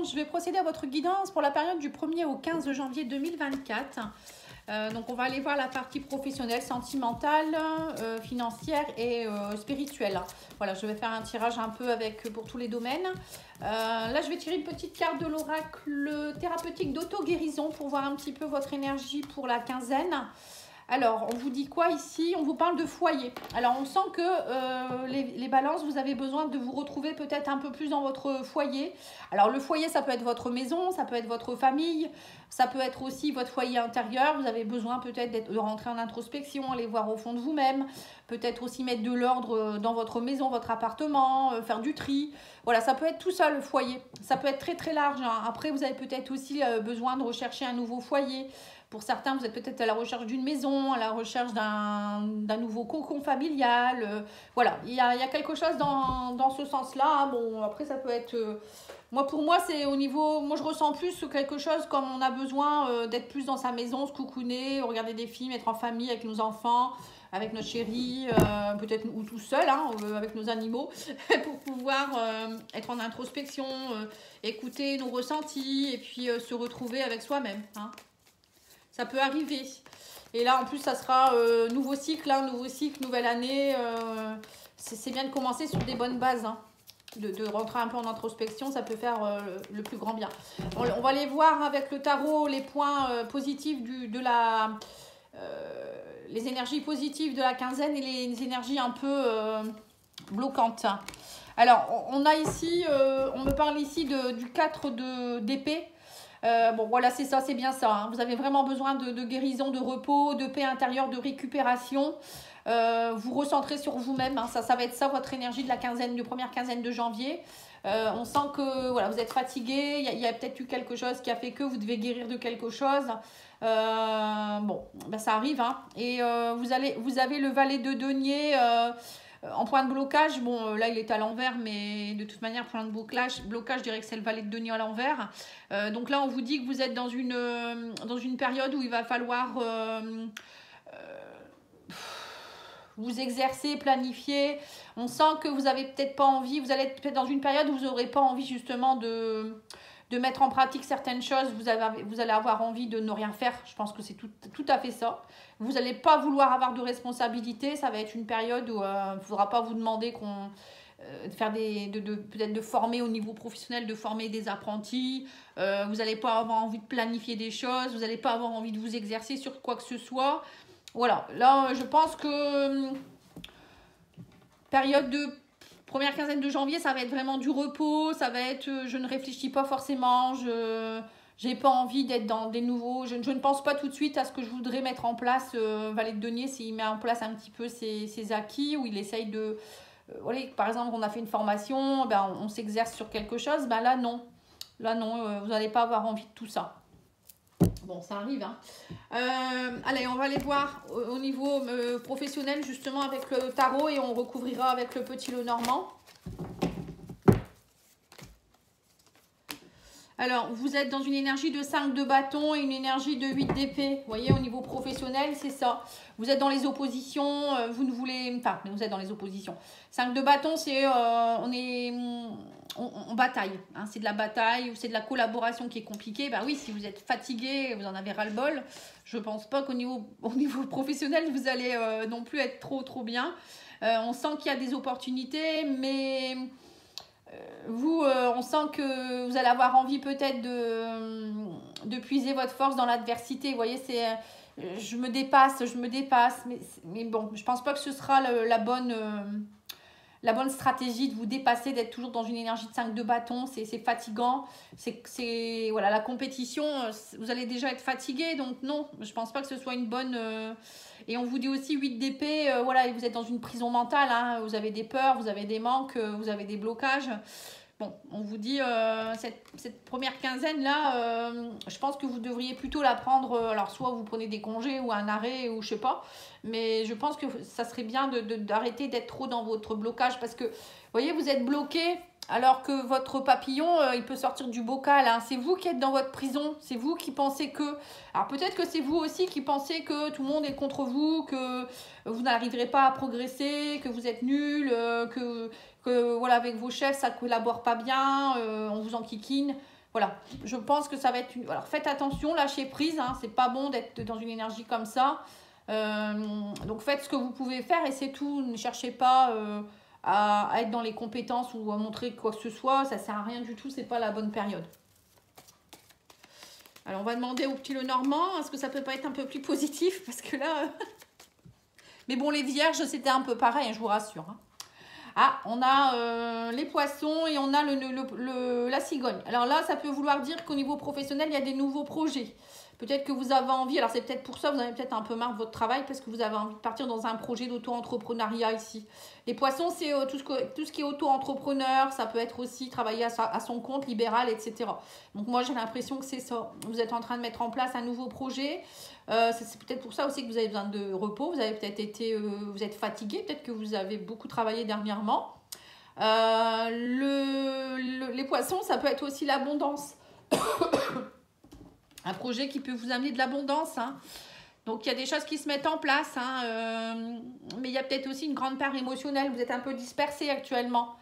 je vais procéder à votre guidance pour la période du 1er au 15 janvier 2024. Donc, on va aller voir la partie professionnelle, sentimentale, financière et spirituelle. Voilà, je vais faire un tirage un peu pour tous les domaines. Là, je vais tirer une petite carte de l'oracle thérapeutique d'auto-guérison pour voir un petit peu votre énergie pour la quinzaine. Alors, on vous dit quoi ici? On vous parle de foyer. Alors, on sent que les balances, vous avez besoin de vous retrouver peut-être un peu plus dans votre foyer. Alors, le foyer, ça peut être votre maison, ça peut être votre famille, ça peut être aussi votre foyer intérieur. Vous avez besoin peut-être de rentrer en introspection, aller voir au fond de vous-même, peut-être aussi mettre de l'ordre dans votre maison, votre appartement, faire du tri. Voilà, ça peut être tout ça, le foyer. Ça peut être très, très large, hein. Après, vous avez peut-être aussi besoin de rechercher un nouveau foyer. Pour certains, vous êtes peut-être à la recherche d'une maison, à la recherche d'un nouveau cocon familial. Voilà, il y a quelque chose dans ce sens-là. Bon, après, ça peut être... pour moi, c'est au niveau... Moi, je ressens plus quelque chose comme on a besoin d'être plus dans sa maison, se coucouner, regarder des films, être en famille avec nos enfants, avec notre chérie, peut-être ou tout seul, hein, avec nos animaux, pour pouvoir être en introspection, écouter nos ressentis et puis se retrouver avec soi-même, hein. Ça peut arriver. Et là, en plus, ça sera nouveau cycle, nouvelle année. C'est bien de commencer sur des bonnes bases, hein. De rentrer un peu en introspection, ça peut faire le plus grand bien. On va aller voir avec le tarot les points positifs les énergies positives de la quinzaine et les énergies un peu bloquantes. Alors, on a ici, on me parle ici du 4 d'épée. Bon, voilà, c'est ça, c'est bien ça, hein. Vous avez vraiment besoin de guérison, de repos, de paix intérieure, de récupération. Vous recentrez sur vous-même, hein. Ça va être ça, votre énergie de la première quinzaine de janvier. On sent que voilà, vous êtes fatigué. Il y a peut-être eu quelque chose qui a fait que vous devez guérir de quelque chose. Bon, ben ça arrive, hein. Et vous avez le valet de denier en point de blocage. Bon, là, il est à l'envers, mais de toute manière, point de blocage, je dirais que c'est le valet de denier à l'envers. Donc là, on vous dit que vous êtes dans une période où il va falloir vous exercer, planifier. On sent que vous avez peut-être pas envie, vous allez être peut-être dans une période où vous n'aurez pas envie justement de mettre en pratique certaines choses. Vous allez avoir envie de ne rien faire. Je pense que c'est tout à fait ça. Vous n'allez pas vouloir avoir de responsabilité. Ça va être une période où il ne faudra pas vous demander peut-être de former au niveau professionnel, de former des apprentis. Vous n'allez pas avoir envie de planifier des choses. Vous n'allez pas avoir envie de vous exercer sur quoi que ce soit. Voilà, là, je pense que période de première quinzaine de janvier, ça va être vraiment du repos, ça va être je ne réfléchis pas forcément, je n'ai pas envie d'être dans des nouveaux, je ne pense pas tout de suite à ce que je voudrais mettre en place. Valet de denier, s'il met en place un petit peu ses acquis, où il essaye de... voilà, par exemple, on a fait une formation, ben, on s'exerce sur quelque chose, ben là non, vous n'allez pas avoir envie de tout ça. Bon, ça arrive, hein. Allez, on va aller voir au niveau professionnel, justement, avec le tarot, et on recouvrira avec le petit Lenormand. Alors, vous êtes dans une énergie de 5 de bâton et une énergie de 8 d'épée. Vous voyez, au niveau professionnel, c'est ça. Vous êtes dans les oppositions, vous ne voulez... Enfin, vous êtes dans les oppositions. 5 de bâton, c'est... on bataille, hein. C'est de la bataille ou c'est de la collaboration qui est compliquée. Ben oui, si vous êtes fatigué, vous en avez ras-le-bol, je ne pense pas qu'au niveau professionnel, vous allez non plus être trop bien. On sent qu'il y a des opportunités, mais... on sent que vous allez avoir envie peut-être de puiser votre force dans l'adversité. Vous voyez, c'est je me dépasse, mais bon, je pense pas que ce sera la bonne stratégie de vous dépasser, d'être toujours dans une énergie de 5 de bâton. C'est fatigant, voilà, la compétition, vous allez déjà être fatigué, donc non, je pense pas que ce soit une bonne... Et on vous dit aussi 8 d'épée, voilà, vous êtes dans une prison mentale, hein. Vous avez des peurs, vous avez des manques, vous avez des blocages. Bon, on vous dit, cette première quinzaine-là, je pense que vous devriez plutôt la prendre, alors soit vous prenez des congés ou un arrêt ou je sais pas, mais je pense que ça serait bien d'arrêter d'être trop dans votre blocage, parce que, vous voyez, vous êtes bloqué alors que votre papillon, il peut sortir du bocal, hein. C'est vous qui êtes dans votre prison, c'est vous qui pensez que... Alors peut-être que c'est vous aussi qui pensez que tout le monde est contre vous, que vous n'arriverez pas à progresser, que vous êtes nul, que voilà, avec vos chefs, ça ne collabore pas bien, on vous enquiquine. Voilà, je pense que ça va être une... Alors, faites attention, lâchez prise, hein, c'est pas bon d'être dans une énergie comme ça. Donc, faites ce que vous pouvez faire et c'est tout. Ne cherchez pas à être dans les compétences ou à montrer quoi que ce soit. Ça sert à rien du tout, c'est pas la bonne période. Alors, on va demander au petit Lenormand, est-ce que ça peut pas être un peu plus positif? Parce que là... Mais bon, les vierges, c'était un peu pareil, hein, je vous rassure. Hein. Ah, on a les poissons et on a la cigogne. Alors là, ça peut vouloir dire qu'au niveau professionnel, il y a des nouveaux projets. Peut-être que vous avez envie, alors c'est peut-être pour ça, vous avez peut-être un peu marre de votre travail parce que vous avez envie de partir dans un projet d'auto-entrepreneuriat ici. Les poissons, c'est tout ce qui est auto-entrepreneur, ça peut être aussi travailler à son compte, libéral, etc. Donc moi, j'ai l'impression que c'est ça. Vous êtes en train de mettre en place un nouveau projet. C'est peut-être pour ça aussi que vous avez besoin de repos. Vous avez peut-être été, vous êtes fatigué, peut-être que vous avez beaucoup travaillé dernièrement. Les poissons, ça peut être aussi l'abondance. Un projet qui peut vous amener de l'abondance. Hein. Donc, il y a des choses qui se mettent en place. Hein, mais il y a peut-être aussi une grande part émotionnelle. Vous êtes un peu dispersé actuellement.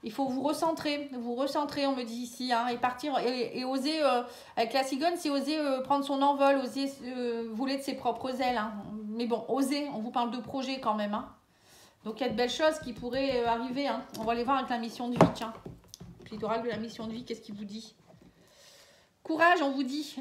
Il faut vous recentrer, on me dit ici. Hein, et partir et oser, avec la cigogne, c'est oser prendre son envol, oser voler de ses propres ailes. Hein. Mais bon, oser, on vous parle de projet quand même. Hein. Donc, il y a de belles choses qui pourraient arriver. Hein. On va les voir avec la mission de vie. Tiens, puis l'oracle de la mission de vie, qu'est-ce qu'il vous dit? Courage, on vous dit.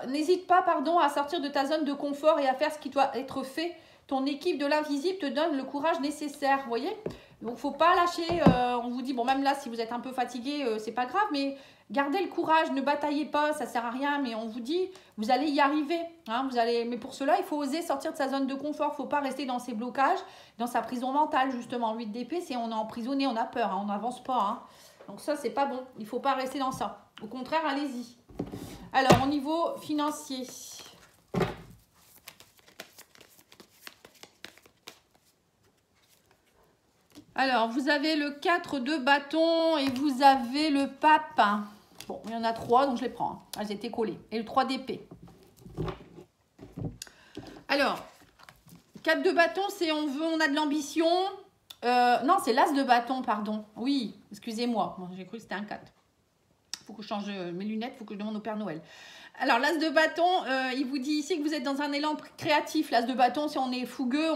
N'hésite pas, à sortir de ta zone de confort et à faire ce qui doit être fait. Ton équipe de l'invisible te donne le courage nécessaire, vous voyez? Donc, faut pas lâcher. On vous dit, bon, même là, si vous êtes un peu fatigué, c'est pas grave, mais gardez le courage, ne bataillez pas, ça sert à rien. Mais on vous dit, vous allez y arriver. Hein, mais pour cela, il faut oser sortir de sa zone de confort. Faut pas rester dans ses blocages, dans sa prison mentale, justement. 8 d'épée, c'est on est emprisonné, on a peur, hein, on n'avance pas. Hein. Donc ça, c'est pas bon. Il faut pas rester dans ça. Au contraire, allez-y. Alors, au niveau financier. Alors, vous avez le 4 de bâton et vous avez le pape. Bon, il y en a 3, donc je les prends. Hein. Elles étaient collées. Et le 3 d'épée. Alors, 4 de bâton, c'est on a de l'ambition. Non, c'est l'as de bâton, pardon. Oui, excusez-moi. Bon, j'ai cru que c'était un 4. Il faut que je change mes lunettes, il faut que je demande au Père Noël. Alors, l'as de bâton, il vous dit ici que vous êtes dans un élan créatif. L'as de bâton, si on est fougueux,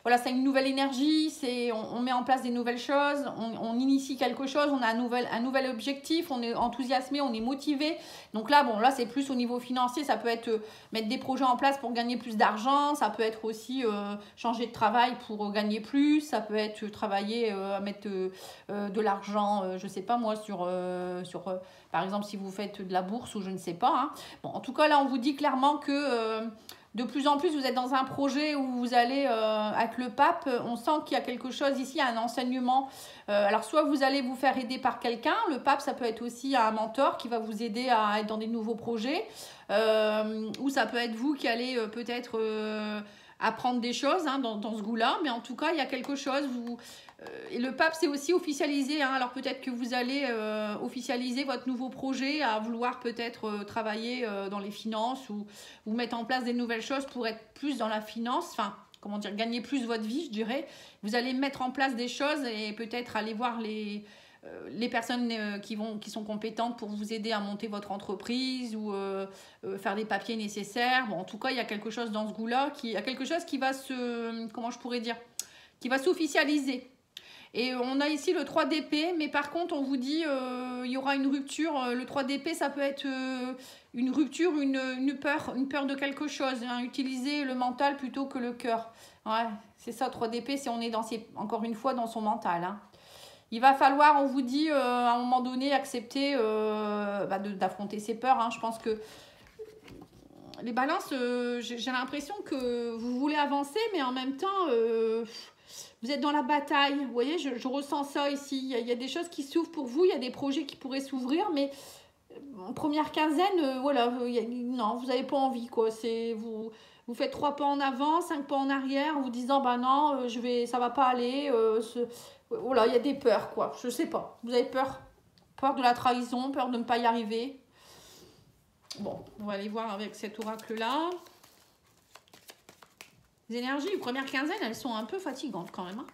voilà, c'est une nouvelle énergie, on met en place des nouvelles choses, on initie quelque chose, on a un nouvel objectif, on est enthousiasmé, on est motivé. Donc là, bon, là, c'est plus au niveau financier. Ça peut être mettre des projets en place pour gagner plus d'argent. Ça peut être aussi changer de travail pour gagner plus. Ça peut être travailler à mettre de l'argent, je ne sais pas moi, sur par exemple, si vous faites de la bourse ou je ne sais pas. Hein. Bon, en tout cas, là, on vous dit clairement que de plus en plus, vous êtes dans un projet où vous allez, avec le pape, on sent qu'il y a quelque chose ici, un enseignement. Alors, soit vous allez vous faire aider par quelqu'un. Le pape, ça peut être aussi un mentor qui va vous aider à être dans des nouveaux projets. Ou ça peut être vous qui allez peut-être apprendre des choses hein, dans ce goût-là. Mais en tout cas, il y a quelque chose... et le pape, c'est aussi officialisé. Hein. Alors peut-être que vous allez officialiser votre nouveau projet, à vouloir peut-être travailler dans les finances ou mettre en place des nouvelles choses pour être plus dans la finance. Enfin, comment dire, gagner plus votre vie, je dirais. Vous allez mettre en place des choses et peut-être aller voir les personnes qui sont compétentes pour vous aider à monter votre entreprise ou faire les papiers nécessaires. Bon, en tout cas, il y a quelque chose dans ce goût-là, il y a quelque chose qui va comment je pourrais dire, qui va s'officialiser. Et on a ici le 3 d'épée, mais par contre, on vous dit il y aura une rupture. Le 3 d'épée, ça peut être une rupture, une peur de quelque chose. Hein. Utiliser le mental plutôt que le cœur. Ouais, c'est ça, 3 d'épée, si on est encore une fois dans son mental. Hein. Il va falloir, on vous dit, à un moment donné, accepter d'affronter ses peurs. Hein. Je pense que les balances, j'ai l'impression que vous voulez avancer, mais en même temps... vous êtes dans la bataille, vous voyez, je ressens ça ici. Il y a des choses qui s'ouvrent pour vous, il y a des projets qui pourraient s'ouvrir, mais en première quinzaine, voilà, non, vous n'avez pas envie, quoi. Vous faites 3 pas en avant, 5 pas en arrière, en vous disant, bah non, ça va pas aller. Voilà, il y a des peurs, quoi. Je sais pas. Vous avez peur de la trahison, peur de ne pas y arriver. Bon, on va aller voir avec cet oracle-là. Les énergies, les premières quinzaines, elles sont un peu fatigantes quand même. Hein.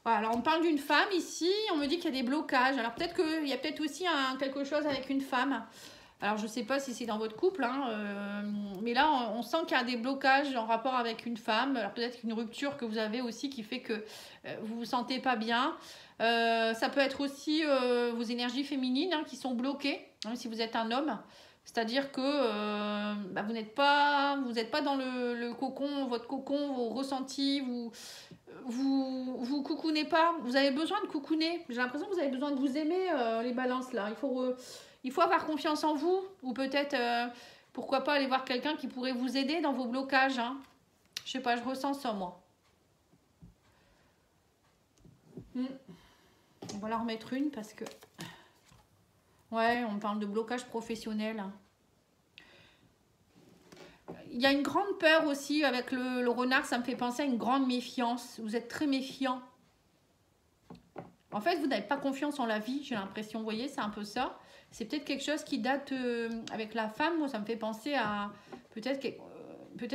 Voilà, alors on parle d'une femme ici, on me dit qu'il y a des blocages. Alors peut-être qu'il y a peut-être aussi quelque chose avec une femme. Alors je ne sais pas si c'est dans votre couple, hein, mais là on sent qu'il y a des blocages en rapport avec une femme. Alors peut-être une rupture que vous avez aussi qui fait que vous ne vous sentez pas bien. Ça peut être aussi vos énergies féminines qui sont bloquées, hein, si vous êtes un homme. C'est-à-dire que vous n'êtes pas dans le cocon, votre cocon, vos ressentis, vous coucounez pas. Vous avez besoin de coucouner. J'ai l'impression que vous avez besoin de vous aimer, les balances là. Il faut avoir confiance en vous. Ou peut-être, pourquoi pas aller voir quelqu'un qui pourrait vous aider dans vos blocages. Hein. Je sais pas, je ressens ça moi. On va la remettre une parce que... Ouais, on parle de blocage professionnel. Il y a une grande peur aussi avec le renard, ça me fait penser à une grande méfiance. Vous êtes très méfiant. En fait, vous n'avez pas confiance en la vie, j'ai l'impression. Vous voyez, c'est un peu ça. C'est peut-être quelque chose qui date avec la femme. Moi, ça me fait penser à... Peut-être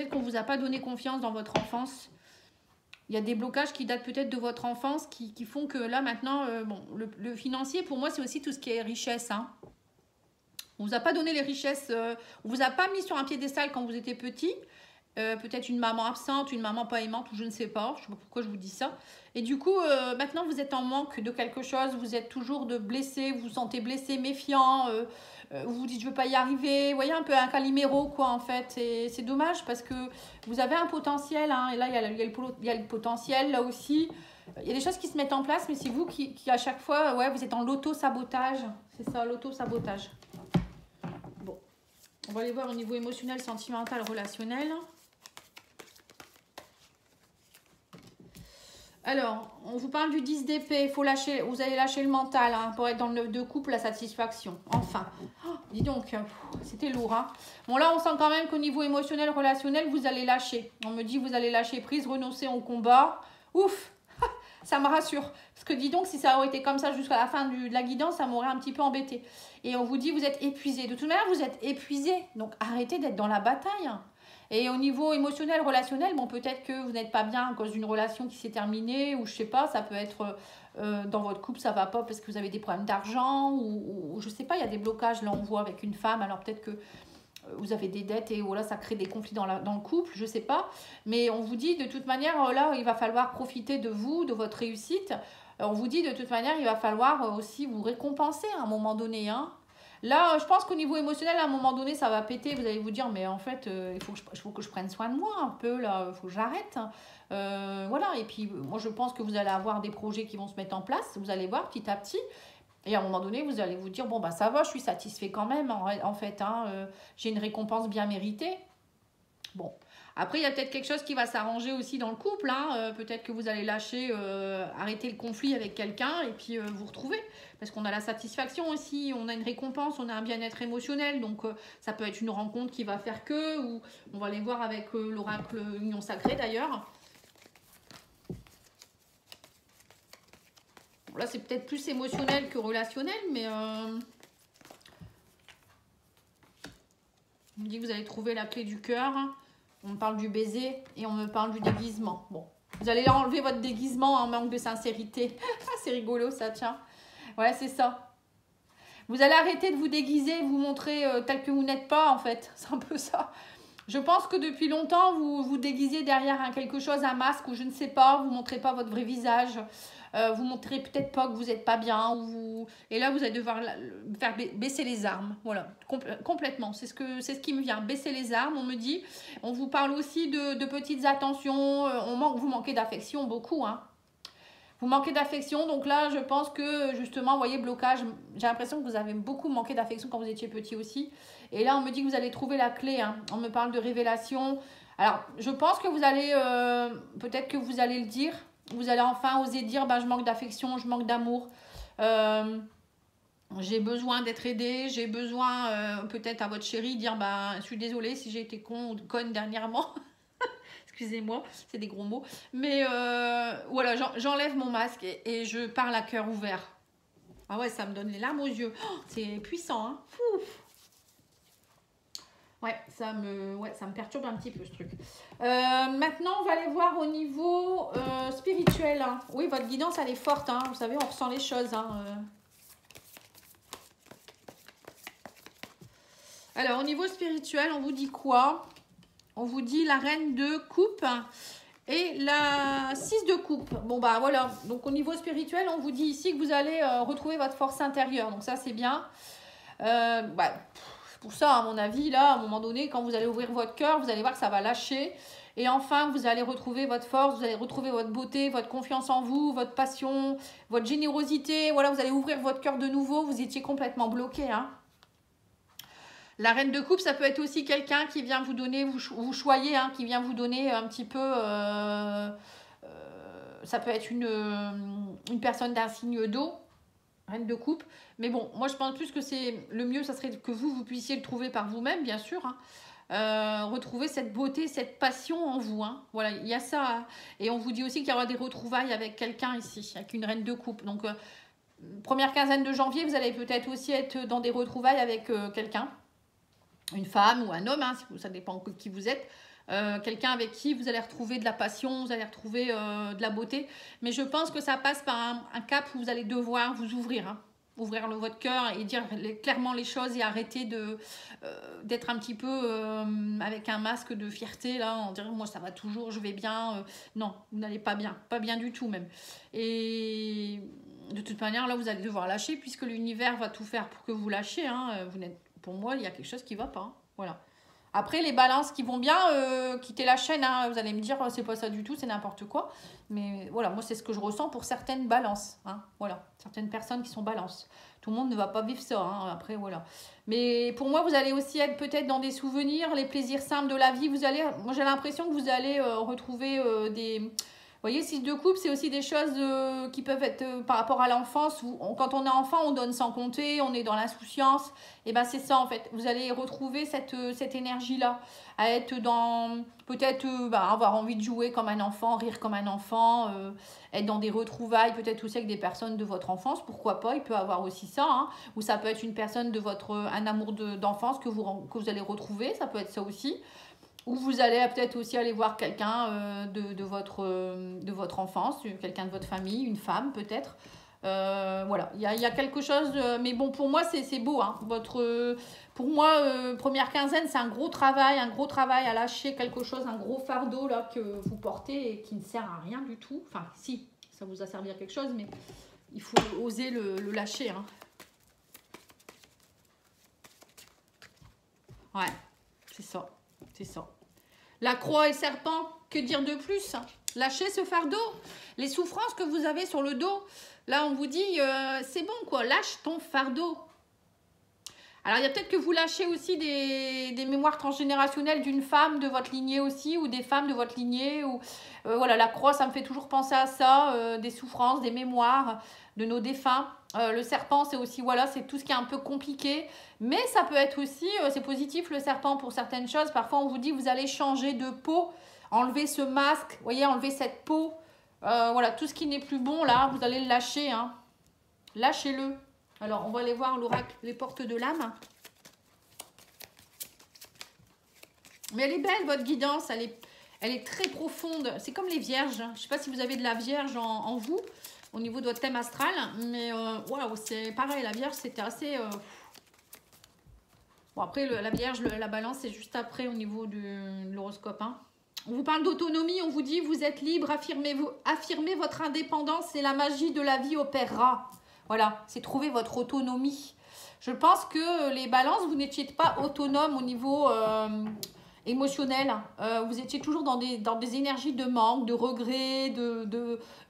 qu'on ne vous a pas donné confiance dans votre enfance. Il y a des blocages qui datent peut-être de votre enfance qui font que là, maintenant, le financier, pour moi, c'est aussi tout ce qui est richesse. Hein. On ne vous a pas donné les richesses, on ne vous a pas mis sur un piédestal quand vous étiez petit. Peut-être une maman absente, une maman pas aimante, ou je ne sais pas. Je ne sais pas pourquoi je vous dis ça. Et du coup, maintenant, vous êtes en manque de quelque chose. Vous êtes toujours blessé, vous vous sentez blessé, méfiant. Vous vous dites, je ne veux pas y arriver. Vous voyez, un peu un Calimero, quoi, en fait. Et c'est dommage parce que vous avez un potentiel. Hein, et là, il y a le potentiel, là aussi. Il y a des choses qui se mettent en place, mais c'est vous qui à chaque fois, ouais, vous êtes dans l'auto-sabotage. C'est ça, l'auto-sabotage. Bon, on va aller voir au niveau émotionnel, sentimental, relationnel. Alors, on vous parle du 10 d'épée. Faut lâcher, vous allez lâcher le mental hein, pour être dans le 9 de couple, la satisfaction. Enfin, oh, dis donc, c'était lourd. Hein. Bon, là, on sent quand même qu'au niveau émotionnel, relationnel, vous allez lâcher. On me dit, vous allez lâcher prise, renoncer au combat. Ouf, ça me rassure. Parce que dis donc, si ça aurait été comme ça jusqu'à la fin de la guidance, ça m'aurait un petit peu embêté. Et on vous dit, vous êtes épuisé. De toute manière, vous êtes épuisé. Donc, arrêtez d'être dans la bataille. Et au niveau émotionnel, relationnel, bon, peut-être que vous n'êtes pas bien à cause d'une relation qui s'est terminée, ou je sais pas, ça peut être dans votre couple, ça va pas parce que vous avez des problèmes d'argent, ou je sais pas, il y a des blocages, là on voit avec une femme, alors peut-être que vous avez des dettes et voilà, ça crée des conflits dans le couple, je sais pas. Mais on vous dit de toute manière, là, il va falloir profiter de vous, de votre réussite. On vous dit de toute manière, il va falloir aussi vous récompenser à un moment donné, hein. Là, je pense qu'au niveau émotionnel, à un moment donné, ça va péter. Vous allez vous dire, mais en fait, il faut que je prenne soin de moi un peu, là. Il faut que j'arrête. Voilà. Et puis, moi, je pense que vous allez avoir des projets qui vont se mettre en place. Vous allez voir petit à petit. Et à un moment donné, vous allez vous dire, bon, bah ça va, je suis satisfait quand même, en fait. Hein, j'ai une récompense bien méritée. Bon. Après, il y a peut-être quelque chose qui va s'arranger aussi dans le couple. Hein. Peut-être que vous allez lâcher, arrêter le conflit avec quelqu'un et puis vous retrouver. Parce qu'on a la satisfaction aussi, on a une récompense, on a un bien-être émotionnel. Donc, ça peut être une rencontre qui va faire que, ou on va aller voir avec l'oracle Union Sacrée d'ailleurs. Bon, là, c'est peut-être plus émotionnel que relationnel, mais... on me dit que vous allez trouver la clé du cœur. On me parle du baiser et on me parle du déguisement. Bon, vous allez enlever votre déguisement en manque de sincérité. C'est rigolo ça, tiens. Ouais, c'est ça. Vous allez arrêter de vous déguiser, vous montrer tel que vous n'êtes pas, en fait. C'est un peu ça. Je pense que depuis longtemps, vous vous déguisez derrière quelque chose, un masque ou je ne sais pas. Vous ne montrez pas votre vrai visage. Vous montrez peut-être pas que vous n'êtes pas bien. Et là, vous allez devoir faire baisser les armes. Voilà, complètement. C'est ce qui me vient. Baisser les armes, on me dit. On vous parle aussi de petites attentions. Vous manquez d'affection beaucoup. Hein. Vous manquez d'affection. Donc là, je pense que justement, vous voyez, blocage. J'ai l'impression que vous avez beaucoup manqué d'affection quand vous étiez petit aussi. Et là, on me dit que vous allez trouver la clé. Hein. On me parle de révélation. Alors, je pense que vous allez... peut-être que vous allez le dire. Vous allez enfin oser dire, je manque d'affection, je manque d'amour. J'ai besoin d'être aidée. J'ai besoin, peut-être à votre chérie, dire, je suis désolée si j'ai été con ou conne dernièrement. Excusez-moi, c'est des gros mots. Mais voilà, j'enlève mon masque et je parle à cœur ouvert. Ah ouais, ça me donne les larmes aux yeux. Oh, c'est puissant, hein. Ouf. Ouais, ça me perturbe un petit peu ce truc. Maintenant, on va aller voir au niveau spirituel. Hein. Oui, votre guidance, elle est forte. Hein. Vous savez, on ressent les choses. Hein. Alors, au niveau spirituel, on vous dit quoi? On vous dit la reine de coupe et la 6 de coupe. Bon, bah voilà. Donc, au niveau spirituel, on vous dit ici que vous allez retrouver votre force intérieure. Donc, ça, c'est bien. Pour ça, à mon avis, là, à un moment donné, quand vous allez ouvrir votre cœur, vous allez voir que ça va lâcher. Et enfin, vous allez retrouver votre force, vous allez retrouver votre beauté, votre confiance en vous, votre passion, votre générosité. Voilà, vous allez ouvrir votre cœur de nouveau. Vous étiez complètement bloqué, hein. La reine de coupe, ça peut être aussi quelqu'un qui vient vous donner, vous choyez, hein, qui vient vous donner un petit peu... ça peut être une personne d'un signe d'eau, reine de coupe. Mais bon, moi je pense plus que c'est le mieux, ça serait que vous puissiez le trouver par vous-même, bien sûr. Hein. Retrouver cette beauté, cette passion en vous. Hein. Voilà, il y a ça. Hein. Et on vous dit aussi qu'il y aura des retrouvailles avec quelqu'un ici, avec une reine de coupe. Donc, première quinzaine de janvier, vous allez peut-être aussi être dans des retrouvailles avec quelqu'un. Une femme ou un homme, hein, ça dépend de qui vous êtes. Quelqu'un avec qui vous allez retrouver de la passion, vous allez retrouver de la beauté. Mais je pense que ça passe par un cap où vous allez devoir vous ouvrir. Hein. Ouvrir votre cœur et dire clairement les choses et arrêter d'être un petit peu avec un masque de fierté. Là, en disant moi ça va toujours, je vais bien. Non, vous n'allez pas bien du tout même. Et de toute manière, là vous allez devoir lâcher puisque l'univers va tout faire pour que vous lâchiez. Hein. Pour moi, il y a quelque chose qui ne va pas. Hein. Voilà. Après, les balances qui vont bien, quitter la chaîne. Hein. Vous allez me dire, c'est pas ça du tout, c'est n'importe quoi. Mais voilà, moi, c'est ce que je ressens pour certaines balances. Hein. Voilà, certaines personnes qui sont balances. Tout le monde ne va pas vivre ça. Hein. Après, voilà. Mais pour moi, vous allez aussi être peut-être dans des souvenirs, les plaisirs simples de la vie. Moi, j'ai l'impression que vous allez retrouver des... Vous voyez, 6 de coupe, c'est aussi des choses qui peuvent être par rapport à l'enfance. Quand on est enfant, on donne sans compter, on est dans l'insouciance. Et bien, c'est ça, en fait. Vous allez retrouver cette énergie-là. À être dans, peut-être, avoir envie de jouer comme un enfant, rire comme un enfant, être dans des retrouvailles, peut-être aussi avec des personnes de votre enfance. Pourquoi pas, il peut y avoir aussi ça. Hein, ou ça peut être une personne de un amour d'enfance que vous allez retrouver. Ça peut être ça aussi. Ou vous allez peut-être aussi aller voir quelqu'un de votre enfance, quelqu'un de votre famille, une femme peut-être. Voilà, il y a quelque chose, mais bon, pour moi, c'est beau. Hein. Pour moi, première quinzaine, c'est un gros travail à lâcher quelque chose, un gros fardeau là, que vous portez et qui ne sert à rien du tout. Enfin, si, ça vous a servi à quelque chose, mais il faut oser le lâcher. Hein. Ouais, c'est ça. C'est ça. La croix et le serpent, que dire de plus? Lâchez ce fardeau. Les souffrances que vous avez sur le dos, là on vous dit, c'est bon quoi, lâche ton fardeau. Alors il y a peut-être que vous lâchez aussi des mémoires transgénérationnelles d'une femme de votre lignée aussi, ou des femmes de votre lignée. Ou voilà, la croix, ça me fait toujours penser à ça, des souffrances, des mémoires de nos défunts. Le serpent, c'est aussi, voilà, c'est tout ce qui est un peu compliqué. Mais ça peut être aussi, c'est positif le serpent pour certaines choses. Parfois, on vous dit, vous allez changer de peau, enlever ce masque, vous voyez, enlever cette peau. Voilà, tout ce qui n'est plus bon, là, vous allez le lâcher. Hein. Lâchez-le. Alors, on va aller voir l'oracle, les portes de l'âme. Mais elle est belle, votre guidance. Elle est très profonde. C'est comme les vierges. Je ne sais pas si vous avez de la vierge en vous, au niveau de votre thème astral. Mais, waouh, c'est pareil. La vierge, c'était assez... Bon, après, la vierge, la balance, c'est juste après au niveau de l'horoscope. Hein. On vous parle d'autonomie. On vous dit, vous êtes libre. Affirmez votre indépendance et la magie de la vie opérera. Voilà, c'est trouver votre autonomie. Je pense que les balances, vous n'étiez pas autonome au niveau émotionnel. Vous étiez toujours dans des énergies de manque, de regret,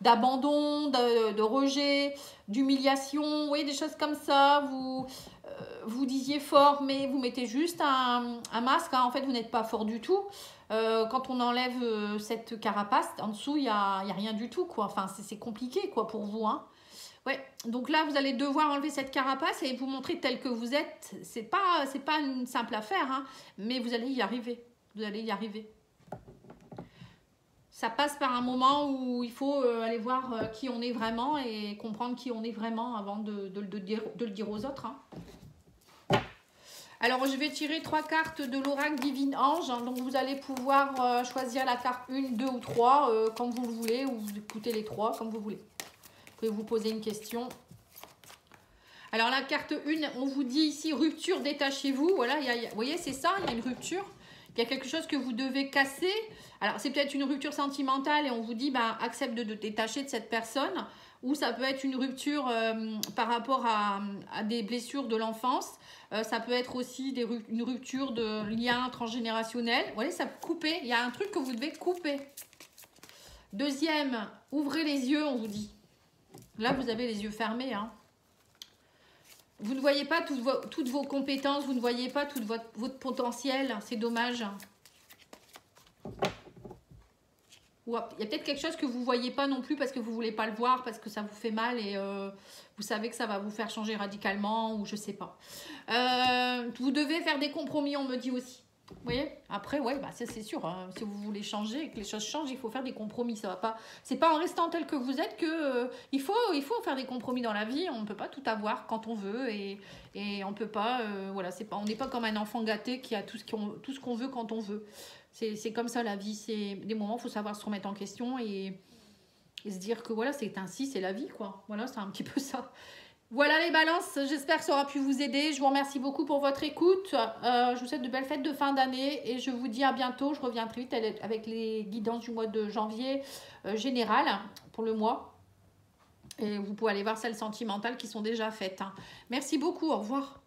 d'abandon, de rejet, d'humiliation. Vous voyez, des choses comme ça. Vous disiez fort, mais vous mettez juste un masque. Hein. En fait, vous n'êtes pas fort du tout. Quand on enlève cette carapace, en dessous, il n'y a rien du tout. Quoi. Enfin, c'est compliqué quoi, pour vous. Hein. Ouais, donc là, vous allez devoir enlever cette carapace et vous montrer tel que vous êtes. C'est pas une simple affaire, hein, mais vous allez y arriver. Vous allez y arriver. Ça passe par un moment où il faut aller voir qui on est vraiment et comprendre qui on est vraiment avant de le dire aux autres. Hein. Alors, je vais tirer 3 cartes de l'oracle Divine Ange. Donc, vous allez pouvoir choisir la carte 1, 2 ou 3, comme vous le voulez, ou vous écoutez les 3, comme vous voulez. Vous pouvez vous poser une question. Alors, la carte 1, on vous dit ici, rupture, détachez-vous. Voilà, vous voyez, c'est ça, il y a une rupture. Il y a quelque chose que vous devez casser. Alors, c'est peut-être une rupture sentimentale et on vous dit, ben, accepte de te détacher de cette personne. Ou ça peut être une rupture par rapport à des blessures de l'enfance. Ça peut être aussi une rupture de lien transgénérationnel. Vous voyez, ça peut couper. Il y a un truc que vous devez couper. Deuxième, ouvrez les yeux, on vous dit. Là, vous avez les yeux fermés. Hein. Vous ne voyez pas toutes vos compétences. Vous ne voyez pas tout votre potentiel. C'est dommage. Ou il y a peut-être quelque chose que vous ne voyez pas non plus parce que vous ne voulez pas le voir, parce que ça vous fait mal et vous savez que ça va vous faire changer radicalement ou je ne sais pas. Vous devez faire des compromis, on me dit aussi. Vous voyez? Après, ouais, bah, c'est sûr. Hein, si vous voulez changer et que les choses changent, il faut faire des compromis. Ça va pas. C'est pas en restant tel que vous êtes que il faut faire des compromis dans la vie. On ne peut pas tout avoir quand on veut et on peut pas. Voilà, c'est pas. On n'est pas comme un enfant gâté qui a tout ce qu'on veut quand on veut. C'est comme ça la vie. C'est des moments, il faut savoir se remettre en question et se dire que voilà, c'est ainsi, c'est la vie, quoi. Voilà, c'est un petit peu ça. Voilà les balances, j'espère que ça aura pu vous aider. Je vous remercie beaucoup pour votre écoute. Je vous souhaite de belles fêtes de fin d'année et je vous dis à bientôt. Je reviens très vite avec les guidances du mois de janvier général pour le mois. Et vous pouvez aller voir celles sentimentales qui sont déjà faites. Hein. Merci beaucoup, au revoir.